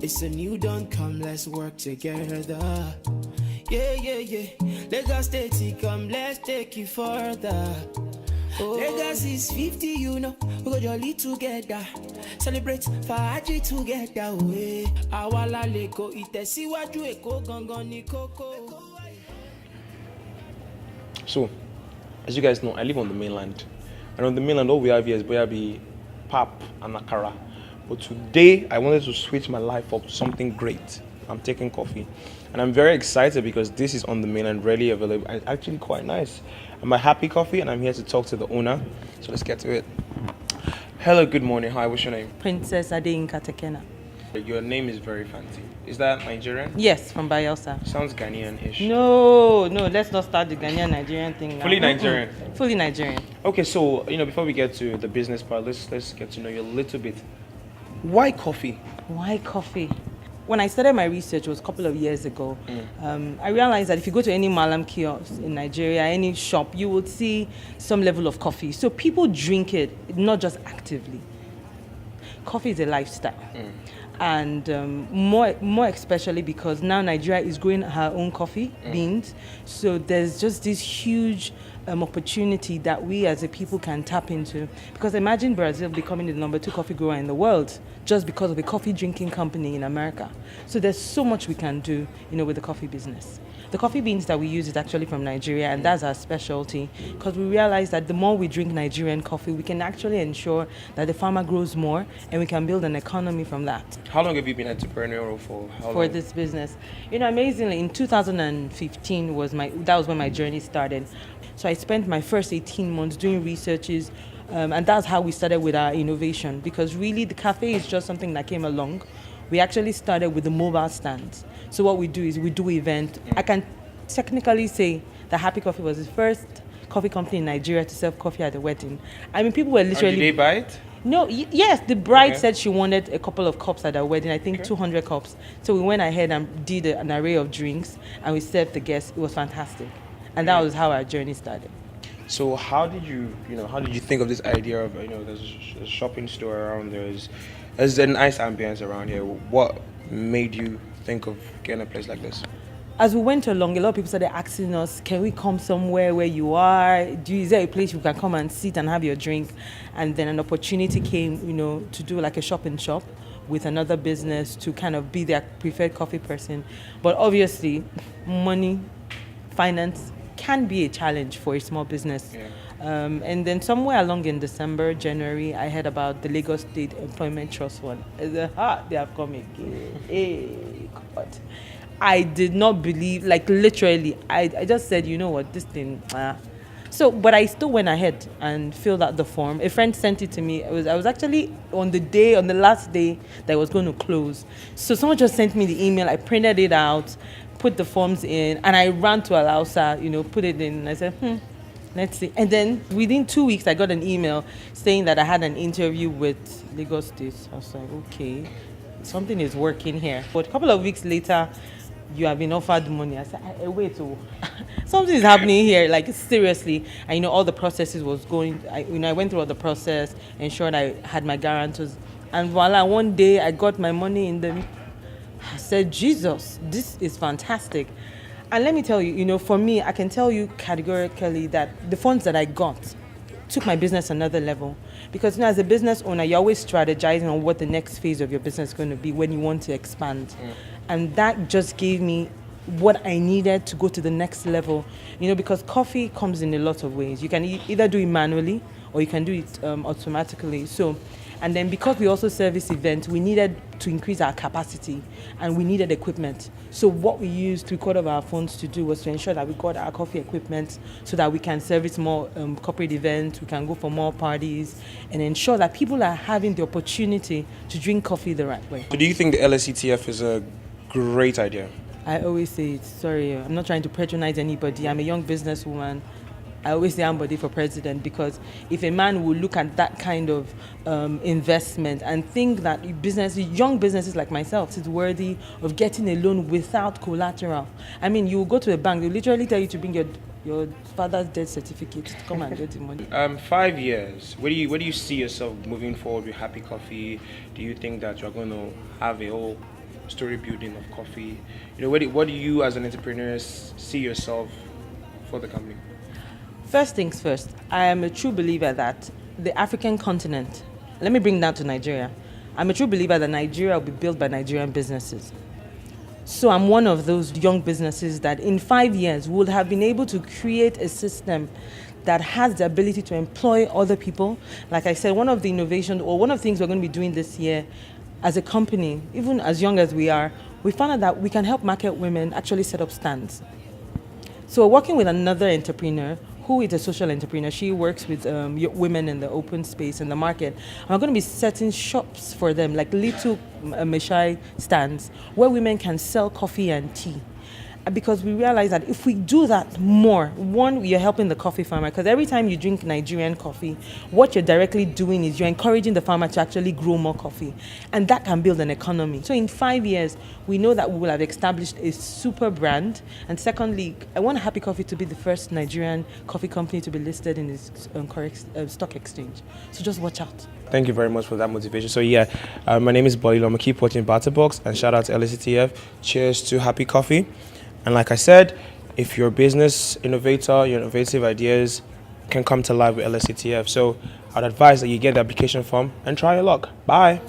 It's a new dawn, come let's work together. Yeah, yeah, yeah. Lagos State, come let's take it further. Oh. Lagos is 50, you know, we go jolly together. Celebrate Faji together. Awala leko itesiwaju eko gangan ni koko. So, as you guys know, I live on the mainland. And on the mainland, all we have here is boyabi, pap, and akara. But today, I wanted to switch my life up to something great. I'm taking coffee. And I'm very excited because this is on the mainland, readily available. And it's actually quite nice. I'm a Happy Coffee, and I'm here to talk to the owner. So let's get to it. Hello, good morning. Hi, what's your name? Princess Adeyinka Tekena. Your name is very fancy. Is that Nigerian? Yes, from Bayelsa. Sounds Ghanaian-ish. No, let's not start the Ghanaian-Nigerian thing now. Fully Nigerian? Fully Nigerian. Okay, so, before we get to the business part, let's get to know you a little bit. Why coffee? Why coffee? When I started my research, it was a couple of years ago. I realized that if you go to any Malam kiosk in Nigeria, any shop, you would see some level of coffee. So people drink it, not just actively. Coffee is a lifestyle. And more especially because now Nigeria is growing her own coffee beans. So there's just this huge opportunity that we as a people can tap into. Because imagine Brazil becoming the number 2 coffee grower in the world just because of a coffee drinking company in America. So there's so much we can do, with the coffee business. The coffee beans that we use is actually from Nigeria, and that's our specialty, because we realize that the more we drink Nigerian coffee, we can actually ensure that the farmer grows more, and we can build an economy from that. How long have you been entrepreneurial for? For this business? Amazingly, in 2015 that was when my journey started. So I spent my first 18 months doing researches, and that's how we started with our innovation, because really the cafe is just something that came along. We actually started with the mobile stands. So what we do is we do events. I can technically say that Happy Coffee was the first coffee company in Nigeria to serve coffee at a wedding. I mean, people were literally... Did they buy it? No, yes, the bride said she wanted a couple of cups at her wedding, I think 200 cups. So we went ahead and did an array of drinks, and we served the guests. It was fantastic. And that was how our journey started. So how did you think of this idea of, there's a shopping store around there, there's a nice ambience around here. What made you think of getting a place like this? As we went along, a lot of people started asking us, can we come somewhere where you are? Is there a place you can come and sit and have your drink? And then an opportunity came, to do like a shop in shop with another business to kind of be their preferred coffee person. But obviously, money, finance can be a challenge for a small business. Yeah. And then somewhere along in December, January, I heard about the Lagos State Employment Trust one. They have come again. Hey, God. I did not believe, literally, I just said, you know what, this thing, So, but I still went ahead and filled out the form. A friend sent it to me. I was actually on the last day that I was going to close. So someone just sent me the email. I printed it out, put the forms in, and I ran to Alausa, put it in. And I said, let's see. And then within 2 weeks, I got an email saying that I had an interview with Lagos State. I was like, okay, something is working here. But a couple of weeks later, you have been offered money. I said, wait, something is happening here, seriously. And all the processes was going, I went through all the process, ensured I had my guarantors. And voila, one day I got my money in the, I said, Jesus, this is fantastic. And let me tell you, for me, I can tell you categorically that the funds that I got took my business another level. Because as a business owner, you're always strategizing on what the next phase of your business is going to be when you want to expand. And that just gave me what I needed to go to the next level. Because coffee comes in a lot of ways. You can either do it manually or you can do it automatically. And then because we also service events, we needed to increase our capacity and we needed equipment. So what we used 3/4 of our funds to do was to ensure that we got our coffee equipment so that we can service more corporate events, we can go for more parties, and ensure that people are having the opportunity to drink coffee the right way. So do you think the LSETF is a great idea? I always say it. Sorry, I'm not trying to patronize anybody. I'm a young businesswoman. I always say I'm body for president, because if a man will look at that kind of investment and think that young businesses like myself is worthy of getting a loan without collateral. I mean, you will go to a bank, they literally tell you to bring your father's death certificate to come and get the money. 5 years. Where do you see yourself moving forward with Happy Coffee? Do you think that you're going to have a whole story building of coffee? You know, what do you as an entrepreneur see yourself for the company? First things first, I am a true believer that the African continent, let me bring that to Nigeria. I'm a true believer that Nigeria will be built by Nigerian businesses. So I'm one of those young businesses that in 5 years would have been able to create a system that has the ability to employ other people. Like I said, one of the innovations or one of the things we're going to be doing this year as a company, even as young as we are, we found out that we can help market women actually set up stands. So we're working with another entrepreneur who is a social entrepreneur. She works with women in the open space in the market. And we're going to be setting shops for them, like little meshai stands where women can sell coffee and tea. Because we realize that if we do that more, one, you're helping the coffee farmer, because every time you drink Nigerian coffee, what you're directly doing is you're encouraging the farmer to actually grow more coffee, and that can build an economy. So in 5 years, we know that we will have established a super brand. And secondly, I want Happy Coffee to be the first Nigerian coffee company to be listed in the stock exchange. So just watch out. Thank you very much for that motivation. So yeah, my name is Boyle. I'm gonna keep watching Batterbox, and shout out to LSETF. Cheers to Happy Coffee. And like I said, if you're a business innovator, your innovative ideas can come to life with LSETF. So I'd advise that you get the application form and try your luck. Bye.